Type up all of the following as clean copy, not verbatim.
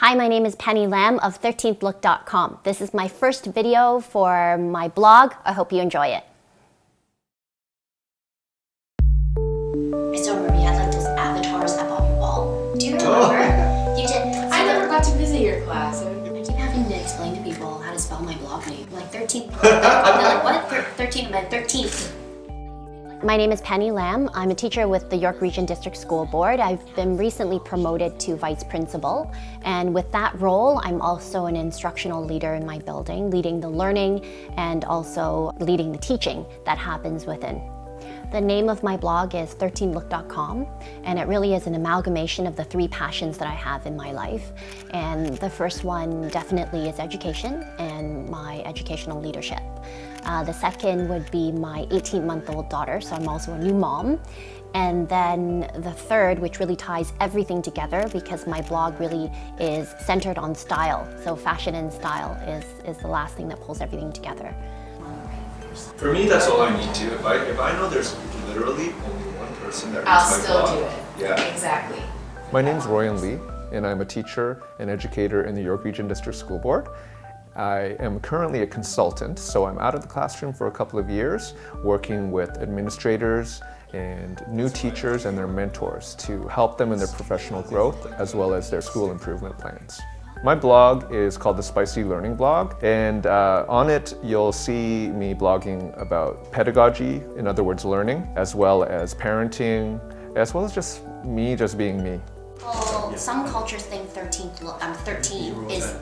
Hi, my name is Penny Lam of 13thlook.com. This is my first video for my blog. I hope you enjoy it. I still remember you had like those avatars up on your wall. Do you remember? You did. I never got to visit your class. I keep having to explain to people how to spell my blog name. Like 13th. They're like, what? 13 and then 13th. My name is Penny Lam. I'm a teacher with the York Region District School Board. I've been recently promoted to Vice Principal, and with that role, I'm also an instructional leader in my building, leading the learning and also leading the teaching that happens within. The name of my blog is 13thlook.com, and it really is an amalgamation of the three passions that I have in my life. And the first one definitely is education and my educational leadership. The second would be my 18-month-old daughter, so I'm also a new mom. And then the third, which really ties everything together because my blog really is centered on style. So fashion and style is the last thing that pulls everything together. For me, that's all I need to. If I know there's literally only one person that reads I'll my still blog, do it. Yeah. Exactly. My name's Royan Lee, and I'm a teacher and educator in the York Region District School Board. I am currently a consultant, so I'm out of the classroom for a couple of years, working with administrators and new teachers and their mentors to help them in their professional growth as well as their school improvement plans. My blog is called the Spicy Learning Blog, and on it you'll see me blogging about pedagogy, in other words learning, as well as parenting, as well as just me just being me. Well, some cultures think 13 is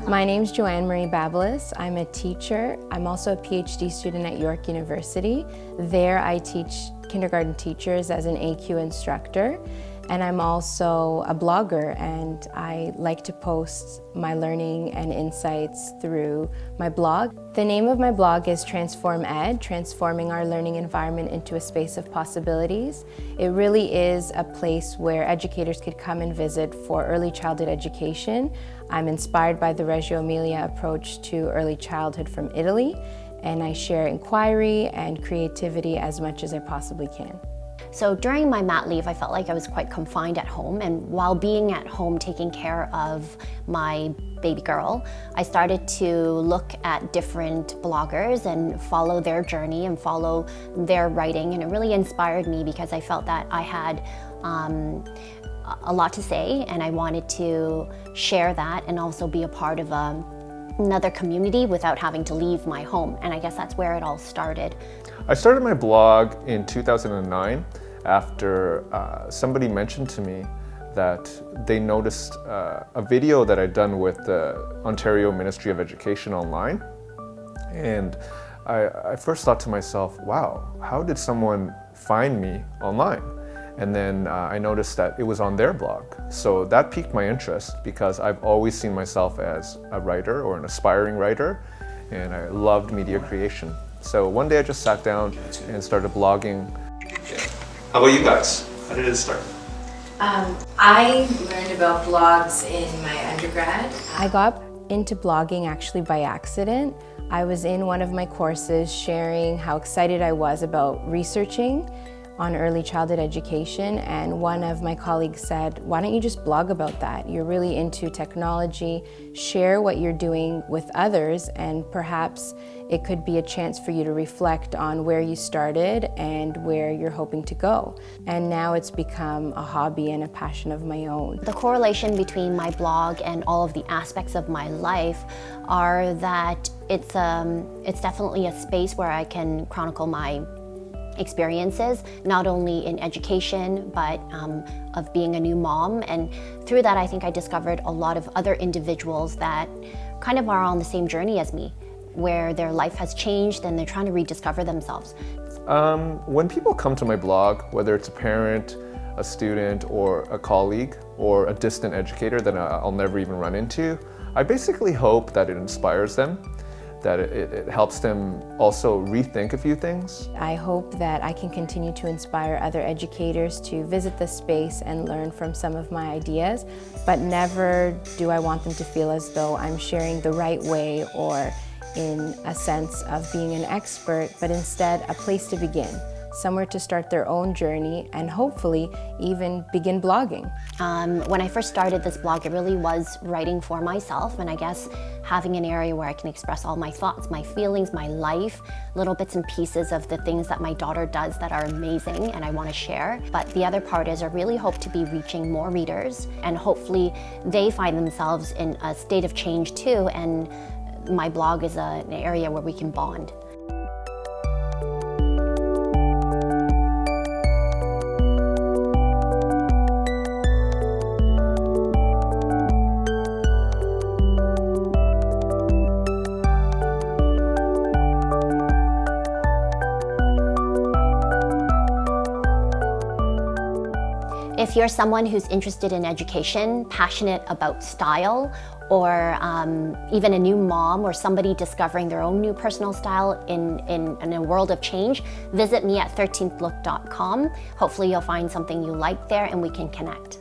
My name's Joanne Babalis. I'm a teacher. I'm also a PhD student at York University. There I teach kindergarten teachers as an AQ instructor. And I'm also a blogger, and I like to post my learning and insights through my blog. The name of my blog is Transform Ed, transforming our learning environment into a space of possibilities. It really is a place where educators could come and visit for early childhood education. I'm inspired by the Reggio Emilia approach to early childhood from Italy, and I share inquiry and creativity as much as I possibly can. So during my mat leave, I felt like I was quite confined at home, and while being at home taking care of my baby girl, I started to look at different bloggers and follow their journey and follow their writing, and it really inspired me because I felt that I had a lot to say, and I wanted to share that and also be a part of another community without having to leave my home, and I guess that's where it all started. I started my blog in 2009 after somebody mentioned to me that they noticed a video that I'd done with the Ontario Ministry of Education online. And I first thought to myself, wow, how did someone find me online? And then I noticed that it was on their blog. So that piqued my interest because I've always seen myself as a writer or an aspiring writer, and I loved media creation. So one day I just sat down and started blogging. Yeah. How about you guys? How did it start? I learned about blogs in my undergrad. I got into blogging actually by accident. I was in one of my courses sharing how excited I was about researching on early childhood education, and one of my colleagues said, why don't you just blog about that? You're really into technology, share what you're doing with others, and perhaps it could be a chance for you to reflect on where you started and where you're hoping to go. And now it's become a hobby and a passion of my own. The correlation between my blog and all of the aspects of my life are that it's definitely a space where I can chronicle my experiences, not only in education, but of being a new mom. And through that, I think I discovered a lot of other individuals that kind of are on the same journey as me, where their life has changed and they're trying to rediscover themselves. When people come to my blog, whether it's a parent, a student, or a colleague, or a distant educator that I'll never even run into, I basically hope that it inspires them, that it helps them also rethink a few things. I hope that I can continue to inspire other educators to visit the space and learn from some of my ideas, but never do I want them to feel as though I'm sharing the right way or in a sense of being an expert, but instead a place to begin. somewhere to start their own journey and hopefully even begin blogging. When I first started this blog, it really was writing for myself, and I guess having an area where I can express all my thoughts, my feelings, my life, little bits and pieces of the things that my daughter does that are amazing and I want to share. But the other part is I really hope to be reaching more readers, and hopefully they find themselves in a state of change too, and my blog is an area where we can bond. If you're someone who's interested in education, passionate about style, or even a new mom or somebody discovering their own new personal style in a world of change, visit me at 13thlook.com. Hopefully you'll find something you like there and we can connect.